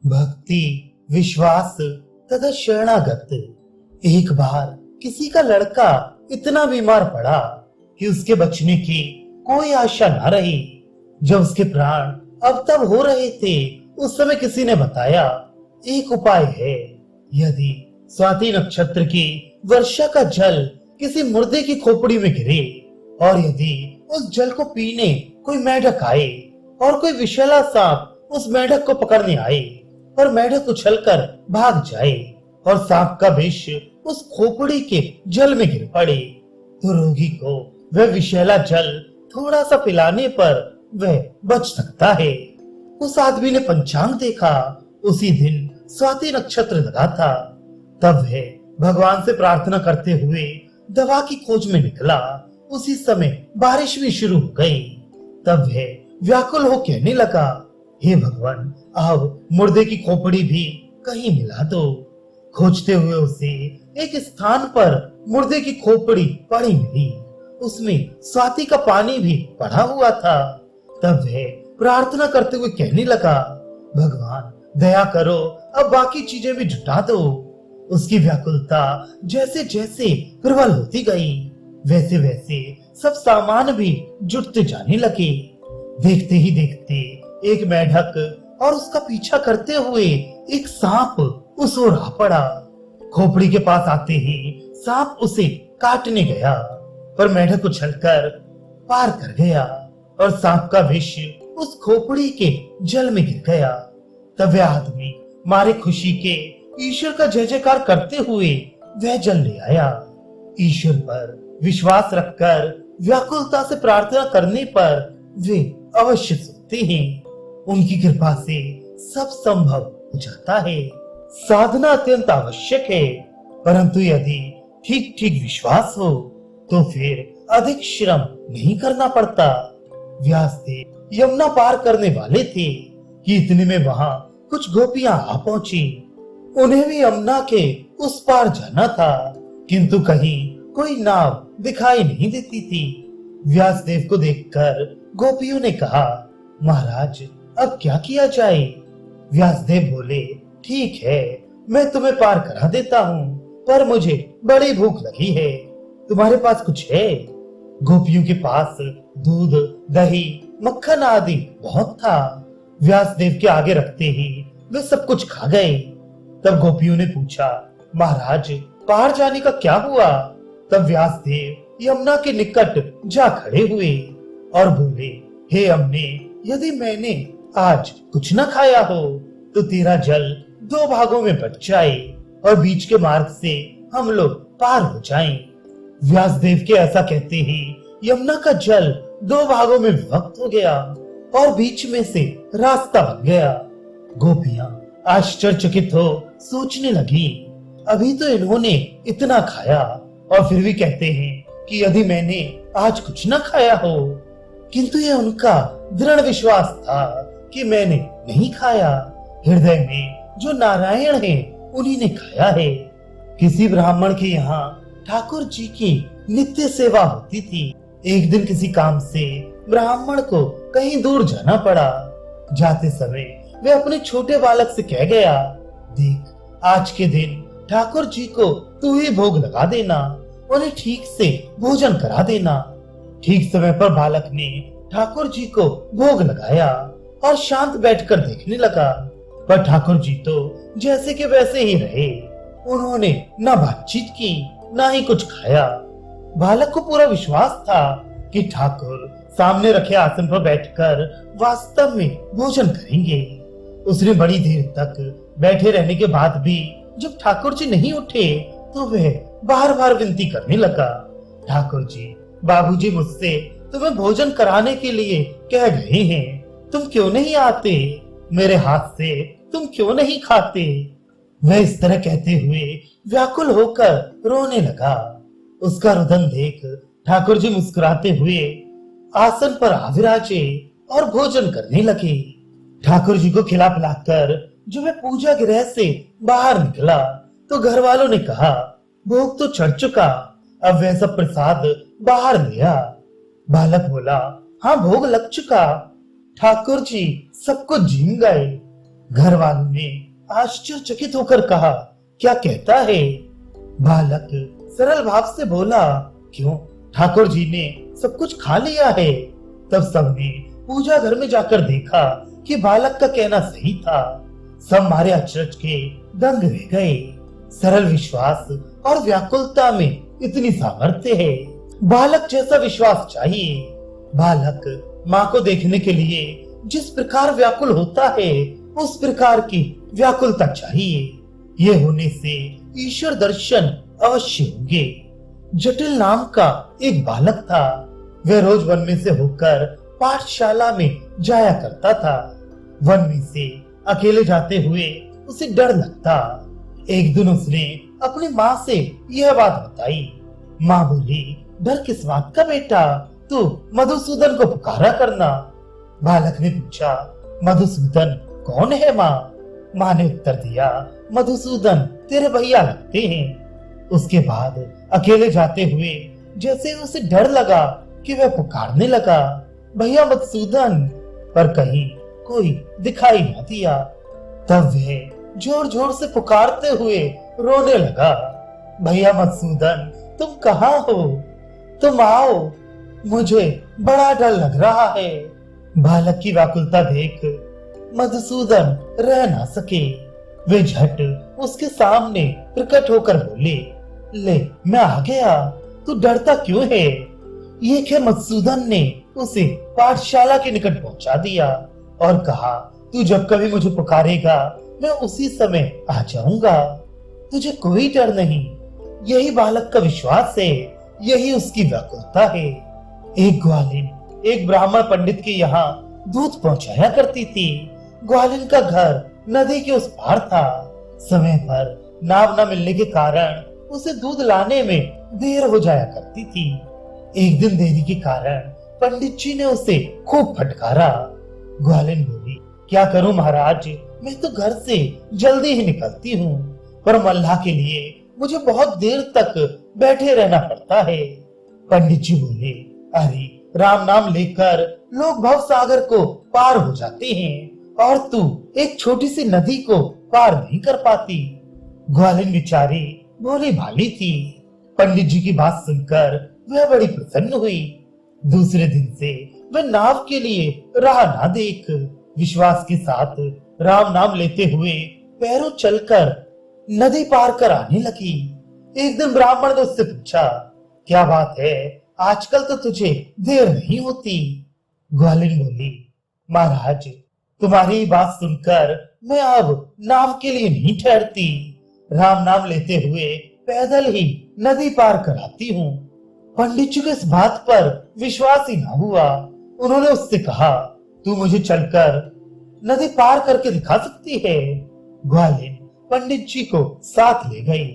भक्ति, विश्वास तथा शरणागत। एक बार किसी का लड़का इतना बीमार पड़ा कि उसके बचने की कोई आशा न रही। जब उसके प्राण अब तब हो रहे थे, उस समय किसी ने बताया एक उपाय है। यदि स्वाति नक्षत्र की वर्षा का जल किसी मुर्दे की खोपड़ी में गिरे और यदि उस जल को पीने कोई मेढक आए और कोई विषैला सांप उस मेढक को पकड़ने आए और मेढक उछलकर भाग जाए और सांप का विष उस खोपड़ी के जल में गिर पड़े, तो रोगी को वह विषैला जल थोड़ा सा पिलाने पर वह बच सकता है। उस आदमी ने पंचांग देखा, उसी दिन स्वाति नक्षत्र लगा था। तब वह भगवान से प्रार्थना करते हुए दवा की खोज में निकला। उसी समय बारिश भी शुरू हो गई। तब वह व्याकुल हो कहने लगा, हे भगवान, अब मुर्दे की खोपड़ी भी कहीं मिला दो। खोजते हुए उसे एक स्थान पर मुर्दे की खोपड़ी पड़ी मिली। उसमें स्वाति का पानी भी पड़ा हुआ था। तब वह प्रार्थना करते हुए कहने लगा, भगवान दया करो, अब बाकी चीजें भी जुटा दो। उसकी व्याकुलता जैसे जैसे प्रबल होती गई, वैसे वैसे सब सामान भी जुटते जाने लगे। देखते ही देखते एक मेढक और उसका पीछा करते हुए एक सांप उस ओर आ पड़ा। खोपड़ी के पास आते ही सांप उसे काटने गया, पर मेढक उछलकर पार कर गया और सांप का विष उस खोपड़ी के जल में गिर गया। तब वह आदमी मारे खुशी के ईश्वर का जय जयकार करते हुए वह जल ले आया। ईश्वर पर विश्वास रखकर व्याकुलता से प्रार्थना करने पर वे अवश्य सुनते हैं। उनकी कृपा से सब संभव हो जाता है। साधना अत्यंत आवश्यक है, परंतु यदि ठीक ठीक विश्वास हो तो फिर अधिक श्रम नहीं करना पड़ता। व्यासदेव यमुना पार करने वाले थे कि इतने में वहां कुछ गोपियां आ पहुंची। उन्हें भी यमुना के उस पार जाना था, किंतु कहीं कोई नाव दिखाई नहीं देती थी। व्यासदेव को देखकर गोपियों ने कहा, महाराज अब क्या किया जाए? व्यासदेव बोले, ठीक है, मैं तुम्हें पार करा देता हूँ, पर मुझे बड़ी भूख लगी है। तुम्हारे पास कुछ है? गोपियों के पास दूध, दही, मक्खन आदि बहुत था। व्यासदेव के आगे रखते ही वे सब कुछ खा गए। तब गोपियों ने पूछा, महाराज पार जाने का क्या हुआ? तब व्यासदेव यमुना के निकट जा खड़े हुए और बोले, हे अम्मे, यदि मैंने आज कुछ न खाया हो तो तेरा जल दो भागों में बट जाए और बीच के मार्ग से हम लोग पार हो जाएं। व्यासदेव के ऐसा कहते ही यमुना का जल दो भागों में विभक्त हो गया और बीच में से रास्ता बन गया। गोपियां आश्चर्यचकित हो सोचने लगी, अभी तो इन्होंने इतना खाया और फिर भी कहते हैं कि यदि मैंने आज कुछ न खाया हो। किंतु यह उनका दृढ़ विश्वास था कि मैंने नहीं खाया। हृदय में जो नारायण है उन्हीं ने खाया है। किसी ब्राह्मण के यहाँ ठाकुर जी की नित्य सेवा होती थी। एक दिन किसी काम से ब्राह्मण को कहीं दूर जाना पड़ा। जाते समय वे अपने छोटे बालक से कह गया, देख, आज के दिन ठाकुर जी को तू ही भोग लगा देना, उन्हें ठीक से भोजन करा देना। ठीक समय पर बालक ने ठाकुर जी को भोग लगाया और शांत बैठकर देखने लगा, पर ठाकुर जी तो जैसे के वैसे ही रहे। उन्होंने न बातचीत की, न ही कुछ खाया। बालक को पूरा विश्वास था कि ठाकुर सामने रखे आसन पर बैठकर वास्तव में भोजन करेंगे। उसने बड़ी देर तक बैठे रहने के बाद भी जब ठाकुर जी नहीं उठे तो वह बार बार विनती करने लगा, ठाकुर जी, बाबूजी मुझसे तुम्हें भोजन कराने के लिए कह गए हैं, तुम क्यों नहीं आते? मेरे हाथ से तुम क्यों नहीं खाते? वह इस तरह कहते हुए व्याकुल होकर रोने लगा। उसका रुदन देख ठाकुर जी मुस्कुराते हुए आसन पर आ विराजे और भोजन करने लगे। ठाकुर जी को खिला पिलाकर जब वह पूजा गृह से बाहर निकला तो घर वालों ने कहा, भोग तो चढ़ चुका, अब वह सब प्रसाद बाहर लिया। बालक बोला, हाँ भोग लग चुका। ठाकुर जी सबको झीम गए। घर वालों ने आश्चर्यचकित होकर कहा, क्या कहता है? बालक सरल भाव से बोला, क्यों, ठाकुर जी ने सब कुछ खा लिया है। तब सबने पूजा घर में जाकर देखा कि बालक का कहना सही था। सब मारे अचरज के दंग रह गए। सरल विश्वास और व्याकुलता में इतनी सामर्थ्य है। बालक जैसा विश्वास चाहिए। बालक माँ को देखने के लिए जिस प्रकार व्याकुल होता है, उस प्रकार की व्याकुलता चाहिए। ये होने से ईश्वर दर्शन अवश्य होंगे। जटिल नाम का एक बालक था। वह रोज वन में से होकर पाठशाला में जाया करता था। वन में से अकेले जाते हुए उसे डर लगता। एक दिन उसने अपनी माँ से यह बात बताई। माँ बोली, डर किस बात का बेटा, तू मधुसूदन को पुकारा करना। बालक ने पूछा, मधुसूदन कौन है माँ? माँ ने उत्तर दिया, मधुसूदन तेरे भैया लगते हैं। उसके बाद अकेले जाते हुए जैसे उसे डर लगा कि वह पुकारने लगा, भैया मधुसूदन, पर कहीं कोई दिखाई न दिया। तब वह जोर जोर से पुकारते हुए रोने लगा, भैया मधुसूदन तुम कहाँ हो? तुम आओ, मुझे बड़ा डर लग रहा है। बालक की व्याकुलता देख मधुसूदन रह ना सके। वे झट उसके सामने प्रकट होकर बोले, ले मैं आ गया, तू डरता क्यों है? ये खे मधुसूदन ने उसे पाठशाला के निकट पहुंचा दिया और कहा, तू जब कभी मुझे पुकारेगा मैं उसी समय आ जाऊंगा, तुझे कोई डर नहीं। यही बालक का विश्वास है, यही उसकी व्याकुलता है। एक ग्वालिन एक ब्राह्मण पंडित के यहाँ दूध पहुंचाया करती थी। ग्वालिन का घर नदी के उस पार था। समय पर नाव न मिलने के कारण उसे दूध लाने में देर हो जाया करती थी। एक दिन देरी के कारण पंडित जी ने उसे खूब फटकारा। ग्वालिन बोली, क्या करूं महाराज, मैं तो घर से जल्दी ही निकलती हूँ, पर मल्लाह के लिए मुझे बहुत देर तक बैठे रहना पड़ता है। पंडित जी बोले, अरे राम नाम लेकर लोग भव सागर को पार हो जाते हैं और तू एक छोटी सी नदी को पार नहीं कर पाती। ग्वालिन बेचारी भोली भाली थी। पंडित जी की बात सुनकर वह बड़ी प्रसन्न हुई। दूसरे दिन से वह नाव के लिए राह ना देख विश्वास के साथ राम नाम लेते हुए पैरों चलकर नदी पार कर आने लगी। एक दिन ब्राह्मण ने उससे पूछा, क्या बात है, आजकल तो तुझे देर नहीं होती? ग्वालिन बोली, महाराज तुम्हारी बात सुनकर मैं अब नाव के लिए नहीं ठहरती, राम नाम लेते हुए पैदल ही नदी पार कर आती हूँ। पंडित जी को इस बात पर विश्वास ही ना हुआ। उन्होंने उससे कहा, तू मुझे चलकर नदी पार करके दिखा सकती है? ग्वालिन पंडित जी को साथ ले गई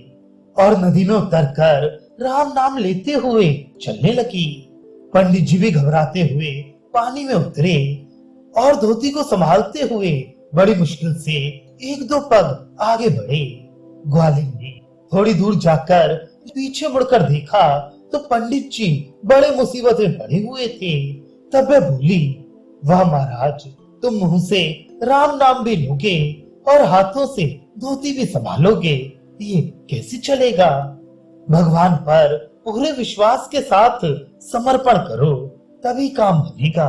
और नदी में उतरकर राम नाम लेते हुए चलने लगी। पंडित जी भी घबराते हुए पानी में उतरे और धोती को संभालते हुए बड़ी मुश्किल से एक दो पग आगे बढ़े। ग्वालिन ने थोड़ी दूर जाकर पीछे मुड़कर देखा तो पंडित जी बड़े मुसीबत में पड़े हुए थे। तब वह बोली, वाह महाराज, तुम मुंह से राम नाम भी लोगे और हाथों से धोती भी संभालोगे, ये कैसे चलेगा? भगवान पर पूरे विश्वास के साथ समर्पण करो, तभी काम बनेगा।